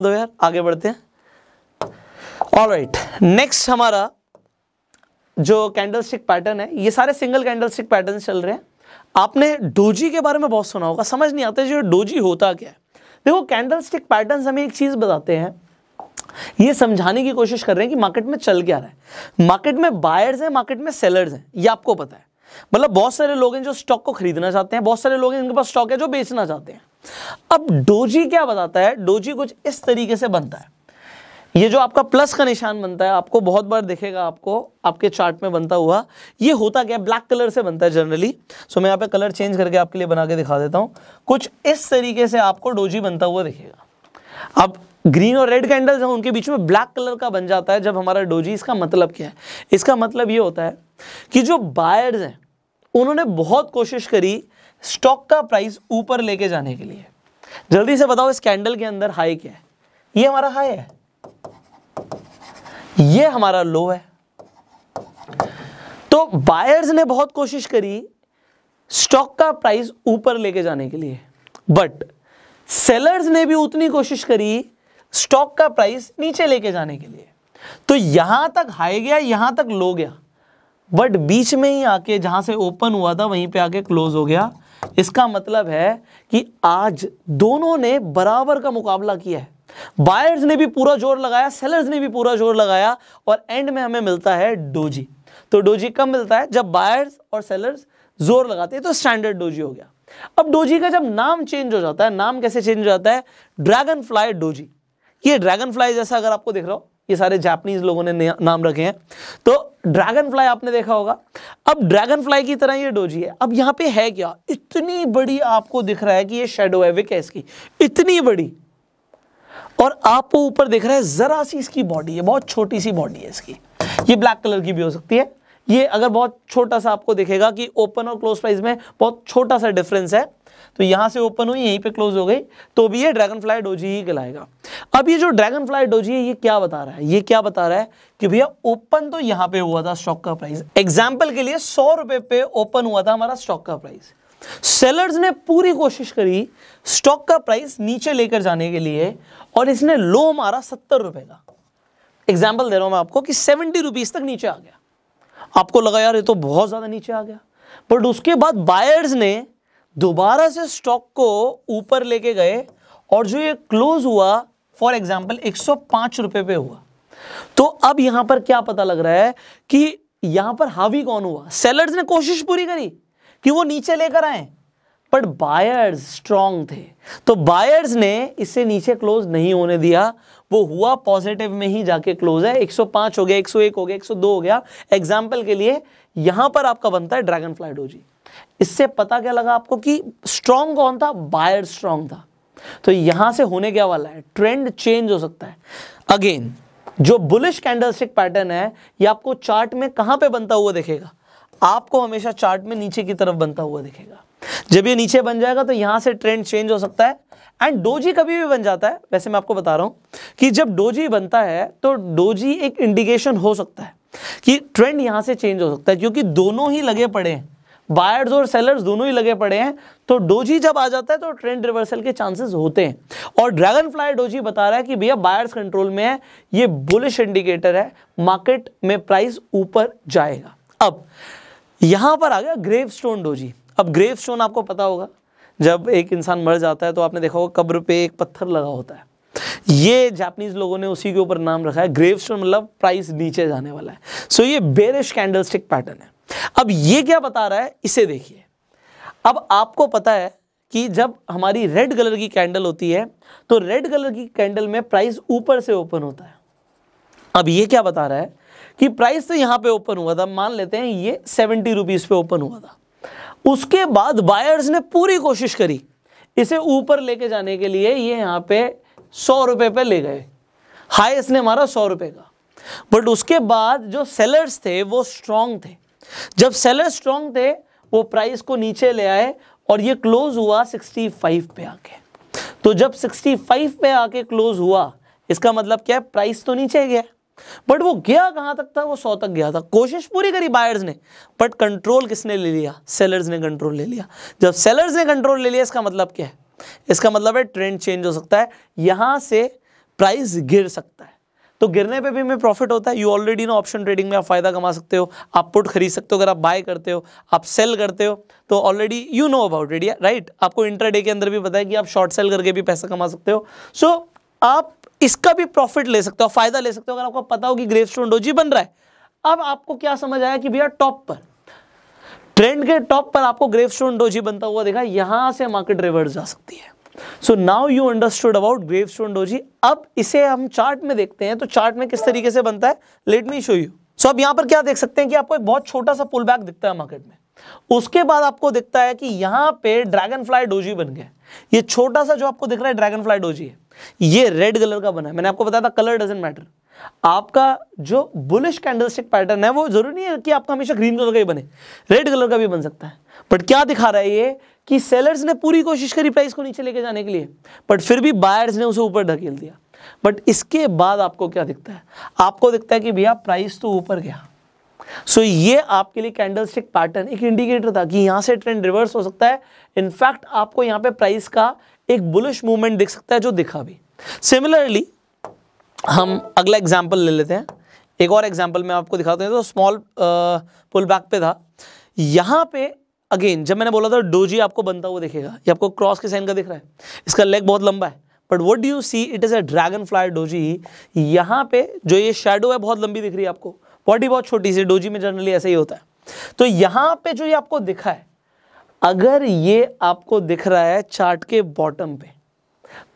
दो यार, आगे बढ़ते हैं। ऑलराइट, नेक्स्ट हमारा जो कैंडलस्टिक पैटर्न है, ये सारे सिंगल कैंडलस्टिक पैटर्न चल रहे हैं। आपने डोजी के बारे में बहुत सुना होगा, समझ नहीं आता जो डोजी होता क्या है। देखो, कैंडलस्टिक पैटर्न्स हमें एक चीज बताते हैं, ये समझाने की कोशिश कर रहे हैं कि मार्केट में चल क्या रहा है। मार्केट में बायर्स हैं, मार्केट में सेलर्स हैं, ये आपको पता है। मतलब बहुत सारे लोग हैं जो स्टॉक को खरीदना चाहते हैं, बहुत सारे लोग हैं जिनके पास स्टॉक है जो बेचना चाहते हैं। अब डोजी क्या बताता है? डोजी कुछ इस तरीके से बनता है। ये जो आपका प्लस का निशान बनता है, आपको बहुत बार दिखेगा, आपको आपके चार्ट में बनता हुआ। ये होता क्या है? ब्लैक कलर से बनता है जनरली। सो मैं यहाँ पे कलर चेंज करके आपके लिए बना के दिखा देता हूँ। कुछ इस तरीके से आपको डोजी बनता हुआ दिखेगा। अब ग्रीन और रेड कैंडल्स हैं, उनके बीच में ब्लैक कलर का बन जाता है जब हमारा डोजी। इसका मतलब क्या है? इसका मतलब ये होता है कि जो बायर्स हैं उन्होंने बहुत कोशिश करी स्टॉक का प्राइस ऊपर लेके जाने के लिए। जल्दी से बताओ, इस कैंडल के अंदर हाई क्या है? ये हमारा हाई है, ये हमारा लो है। तो बायर्स ने बहुत कोशिश करी स्टॉक का प्राइस ऊपर लेके जाने के लिए, बट सेलर्स ने भी उतनी कोशिश करी स्टॉक का प्राइस नीचे लेके जाने के लिए। तो यहां तक हाई गया, यहां तक लो गया, बट बीच में ही आके जहां से ओपन हुआ था वहीं पे आके क्लोज हो गया। इसका मतलब है कि आज दोनों ने बराबर का मुकाबला किया है। बायर्स ने भी पूरा जोर लगाया, सेलर्स ने भी पूरा जोर लगाया, और एंड में हमें मिलता है डोजी। तो डोजी कब मिलता है? जब बायर्स और सेलर्स जोर लगाते हैं, तो स्टैंडर्ड डोजी हो गया। अब डोजी का जब नाम चेंज हो जाता है, नाम कैसे चेंज हो जाता है? Dragon fly doji. ये ड्रैगन फ्लाई जैसा अगर आपको दिख रहा हो, ये सारे जापानीज लोगों ने नाम रखे हैं, तो ड्रैगन फ्लाई आपने देखा होगा। अब ड्रैगन फ्लाई की तरह ये डोजी है। अब यहाँ पे है क्या? इतनी बड़ी आपको दिख रहा है कि ये शेडो है, विक है इसकी, इतनी बड़ी, और आपको ऊपर दिख रहा है जरा सी इसकी बॉडी है, बहुत छोटी सी बॉडी है इसकी। ये ब्लैक कलर की भी हो सकती है। ये अगर बहुत छोटा सा आपको दिखेगा कि ओपन और क्लोज प्राइस में बहुत छोटा सा डिफरेंस है, तो यहां से ओपन हुई, यहीं पे क्लोज हो गई, तो भी ये ड्रैगन फ्लाई डोजी ही कहलाएगा। अब ये जो ड्रैगन फ्लाई डोजी है, ये क्या बता रहा है? ये क्या बता रहा है कि भैया ओपन तो यहां पे हुआ था स्टॉक का प्राइस, एग्जाम्पल के लिए 100 रुपए पे ओपन हुआ था हमारा स्टॉक का प्राइस। सेलर्स ने पूरी कोशिश करी स्टॉक का प्राइस नीचे लेकर जाने के लिए, और इसने लो मारा 70 रुपए का। एग्जाम्पल दे रहा हूं मैं आपको कि 70 रुपीज तक नीचे आ गया। आपको लगा यार ये तो बहुत ज्यादा नीचे आ गया, बट उसके बाद बायर्स ने दोबारा से स्टॉक को ऊपर लेके गए, और जो ये क्लोज हुआ फॉर एग्जांपल 105 रुपए पे हुआ। तो अब यहां पर क्या पता लग रहा है कि यहां पर हावी कौन हुआ? सेलर्स ने कोशिश पूरी करी कि वो नीचे लेकर आए, बट बायर्स स्ट्रांग थे, तो बायर्स ने इसे नीचे क्लोज नहीं होने दिया। वो हुआ पॉजिटिव में ही जाके क्लोज है। 105 हो गया, 101 हो गया, 102 हो गया। एग्जाम्पल के लिए यहां पर आपका बनता है ड्रैगन फ्लाई डोजी। इससे पता क्या लगा आपको कि स्ट्रांग कौन था? बायर स्ट्रांग था। तो यहां से होने क्या वाला है? ट्रेंड चेंज हो सकता है। अगेन, जो बुलिश कैंडलस्टिक पैटर्न है, ये आपको चार्ट में कहां पे बनता हुआ दिखेगा? आपको हमेशा चार्ट में नीचे की तरफ बनता हुआ दिखेगा। जब ये नीचे बन जाएगा तो यहां से ट्रेंड चेंज हो सकता है। एंड डोजी कभी भी बन जाता है। वैसे मैं आपको बता रहा हूं कि जब डोजी बनता है तो डोजी एक इंडिकेशन हो सकता है कि ट्रेंड यहां से चेंज हो सकता है, क्योंकि दोनों ही लगे पड़े हैं, बायर्स और सेलर्स दोनों ही लगे पड़े हैं। तो डोजी जब आ जाता है तो ट्रेंड रिवर्सल के चांसेस होते हैं। और ड्रैगन फ्लाई डोजी बता रहा है कि भैया बायर्स कंट्रोल में है, ये बुलिश इंडिकेटर है, मार्केट में प्राइस ऊपर जाएगा। अब यहां पर आ गया ग्रेवस्टोन डोजी। अब ग्रेवस्टोन आपको पता होगा, जब एक इंसान मर जाता है तो आपने देखा होगा कब्र पे एक पत्थर लगा होता है। ये जापानीज लोगों ने उसी के ऊपर नाम रखा है ग्रेवस्टोन, मतलब प्राइस नीचे जाने वाला है। सो ये बेरिश कैंडलस्टिक पैटर्न है। अब ये क्या बता रहा है, इसे देखिए। अब आपको पता है कि जब हमारी रेड कलर की कैंडल होती है तो रेड कलर की कैंडल में प्राइस ऊपर से ओपन होता है। अब ये क्या बता रहा है कि प्राइस तो यहां पे ओपन हुआ था, मान लेते हैं ये 70 रुपीज पे ओपन हुआ था। उसके बाद बायर्स ने पूरी कोशिश करी इसे ऊपर लेके जाने के लिए, ये यहां पे 100 रुपए पे ले गए, हाईएस्ट ने मारा 100 रुपए का। बट उसके बाद जो सेलर्स थे वो स्ट्रांग थे। जब सेलर्स स्ट्रांग थे वो प्राइस को नीचे ले आए और ये क्लोज हुआ 65 पे आके। तो जब 65 पे आके क्लोज हुआ, इसका मतलब क्या है? प्राइस तो नीचे गया, बट वो गया कहां तक था? वो 100 तक गया था। कोशिश पूरी करी बायर्स ने, बट कंट्रोल किसने ले लिया? सेलर्स ने कंट्रोल ले लिया। जब सेलर्स ने कंट्रोल ले लिया, इसका मतलब क्या है? इसका मतलब है ट्रेंड चेंज हो सकता है। यहां से प्राइस गिर सकता है, तो गिरने पे भी हमें प्रॉफिट होता है। You already know option trading में आप फायदा कमा सकते हो, आप पुट खरीद सकते हो, अगर आप बाय करते हो, आप सेल करते हो, तो already you know about it, right. आपको इंट्राडे के अंदर भी पता है कि आप शॉर्ट सेल करके भी पैसा कमा सकते हो। सो आप इसका भी प्रॉफिट ले सकते हो, फायदा ले सकते हो, अगर आपको पता हो कि ग्रेवस्टोन डोजी बन रहा है। अब आपको क्या समझ आया कि भैया टॉप पर, ट्रेंड के टॉप पर आपको ग्रेवस्टोन डोजी बनता हुआ देखा, यहां से मार्केट रिवर्स जा सकती है। So now you understood about gravestone doji. अब इसे हम चार्ट में देखते हैं, तो चार्ट में किस तरीके से बनता है, लेट मी शो यू। सो अब यहां पर क्या देख सकते हैं कि आपको एक बहुत छोटा सा पुल बैक दिखता है मार्केट में, उसके बाद आपको दिखता है कि यहां पे ड्रैगन फ्लाई डोजी बन गया। ये छोटा सा जो आपको दिख रहा है ड्रैगन फ्लाई डोजी है, ये रेड कलर का बना है। मैंने आपको बताया था कलर डजंट मैटर, आपका जो बुलिश कैंडलस्टिक पैटर्न है वो जरूरी नहीं है कि आपका हमेशा ग्रीन कलर का ही बने, रेड कलर का भी बन सकता है। बट क्या दिखा रहा है ये कि सेलर्स ने पूरी कोशिश करी प्राइस को नीचे लेके जाने के लिए, बट फिर भी बायर्स ने उसे ऊपर ढकेल दिया। बट इसके बाद आपको क्या दिखता है, आपको दिखता है कि भैया प्राइस तो ऊपर गया। सो ये आपके लिए कैंडलस्टिक पैटर्न एक इंडिकेटर था कि यहां से ट्रेंड रिवर्स हो सकता है। इनफैक्ट आपको यहां पे प्राइस का एक बुलिश मूवमेंट दिख सकता है जो दिखा भी। सिमिलरली हम अगला एग्जांपल ले लेते हैं, एक और एग्जांपल मैं आपको दिखाता हूं। तो स्मॉल पुल बैक पे था, यहां पे अगेन जब मैंने बोला था डोजी आपको बनता हुआ दिखेगा, ये आपको क्रॉस के साइन का दिख रहा है, इसका लेग बहुत लंबा है, but what do you see, it is a dragonfly doji. यहां पे जो ये शैडो है बहुत लंबी दिख रही है आपको, बॉडी बहुत छोटी सी, डोजी में जनरली ऐसा ही होता है। तो यहां पे जो ये आपको दिखा है, अगर ये आपको दिख रहा है चार्ट के बॉटम पे,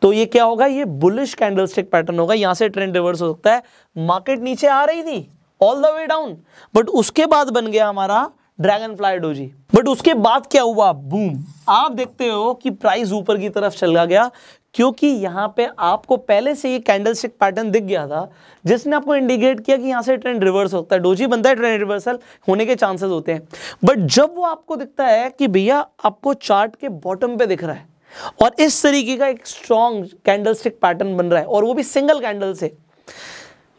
तो ये क्या होगा, ये बुलिश कैंडलस्टिक पैटर्न होगा। यहां से ट्रेंड रिवर्स हो सकता है। मार्केट नीचे आ रही थी all the way down, but उसके बाद बन गया हमारा ड्रैगन फ्लाई डोजी। बट उसके बाद क्या हुआ, बूम, आप देखते हो कि प्राइस ऊपर की तरफ चला गया, क्योंकि यहां पे आपको पहले से ये कैंडलस्टिक पैटर्न दिख गया था जिसने आपको इंडिकेट किया कि यहां से ट्रेंड रिवर्स होता है, डोजी बनता है, ट्रेंड रिवर्सल होने के चांसेस होते हैं। बट जब वो आपको दिखता है कि भैया आपको चार्ट के बॉटम पे दिख रहा है और इस तरीके का एक स्ट्रॉन्ग कैंडलस्टिक पैटर्न बन रहा है और वो भी सिंगल कैंडल से,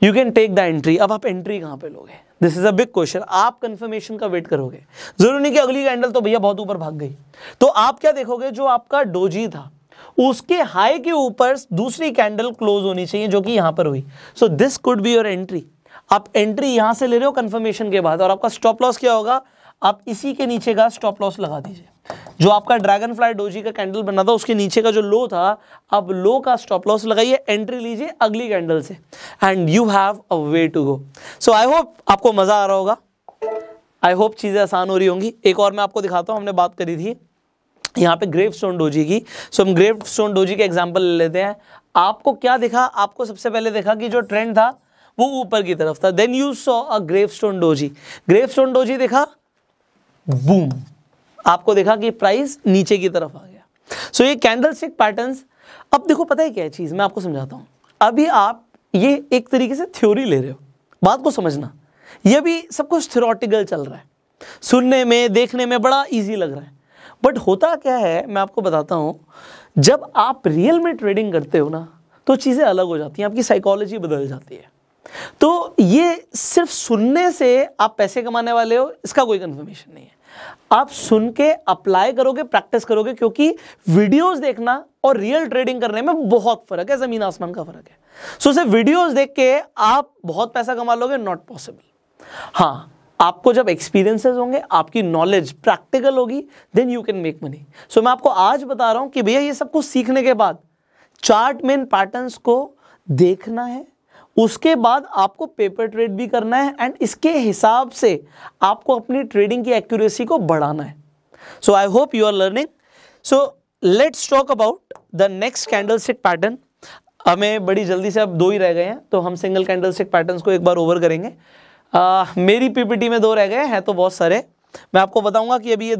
you can take the entry. अब आप एंट्री कहां पे लोगे, this is a big question. आप कंफर्मेशन का वेट करोगे, जरूरी नहीं कि अगली कैंडल तो भैया बहुत ऊपर भाग गई, तो आप क्या देखोगे, जो आपका डोजी था उसके हाई के ऊपर दूसरी कैंडल क्लोज होनी चाहिए जो कि यहां पर हुई। So this could be your entry. आप एंट्री यहां से ले रहे हो कंफर्मेशन के बाद, और आपका स्टॉप लॉस क्या होगा, आप इसी के नीचे का स्टॉप लॉस लगा दीजिए। जो आपका ड्रैगन फ्लाई डोजी का कैंडल बना था उसके नीचे का जो लो था, आप लो का स्टॉप लॉस लगाइए, एंट्री लीजिए अगली कैंडल से, and you have a way to go. So I hope आपको मजा आ रहा होगा, आई होप चीजें आसान हो रही होंगी। एक और मैं आपको दिखाता हूं, हमने बात करी थी यहाँ पे ग्रेवस्टोन डोजी की। सो हम ग्रेवस्टोन डोजी के एग्जांपल ले लेते हैं। आपको क्या दिखा, आपको सबसे पहले देखा कि जो ट्रेंड था वो ऊपर की तरफ था, then you saw a gravestone doji. Gravestone doji देखा, बूम, आपको देखा कि प्राइस नीचे की तरफ आ गया। सो ये कैंडलस्टिक पैटर्न्स, अब देखो पता है क्या है चीज, मैं आपको समझाता हूं। अभी आप ये एक तरीके से थ्योरी ले रहे हो, बात को समझना, ये भी सब कुछ थ्योरेटिकल चल रहा है, सुनने में देखने में बड़ा इजी लग रहा है, बट होता क्या है मैं आपको बताता हूं। जब आप रियल में ट्रेडिंग करते हो ना, तो चीजें अलग हो जाती हैं, आपकी साइकोलॉजी बदल जाती है। तो ये सिर्फ सुनने से आप पैसे कमाने वाले हो, इसका कोई कंफर्मेशन नहीं है। आप सुन के अप्लाई करोगे, प्रैक्टिस करोगे, क्योंकि वीडियोस देखना और रियल ट्रेडिंग करने में बहुत फर्क है, जमीन आसमान का फर्क है। सो सिर्फ वीडियोस देख के आप बहुत पैसा कमा लोगे, नॉट पॉसिबल। हाँ, आपको जब एक्सपीरियंसेस होंगे, आपकी नॉलेज प्रैक्टिकल होगी, then you can make money. So मैं आपको आज बता रहा हूं कि भैया ये सब कुछ सीखने के बाद चार्ट में पैटर्न्स को देखना है, उसके बाद आपको पेपर ट्रेड भी करना है, एंड इसके हिसाब से आपको अपनी ट्रेडिंग की एक्यूरेसी को बढ़ाना है। So I hope you are learning. So let's talk about the next candlestick pattern. हमें बड़ी जल्दी से अब 2 ही रह गए हैं, तो हम सिंगल कैंडलस्टिक पैटर्न्स को एक बार ओवर करेंगे। मेरी पीपीटी में 2 रह गए हैं, तो बहुत सारे। मैं आपको बताऊंगा कि अभी ये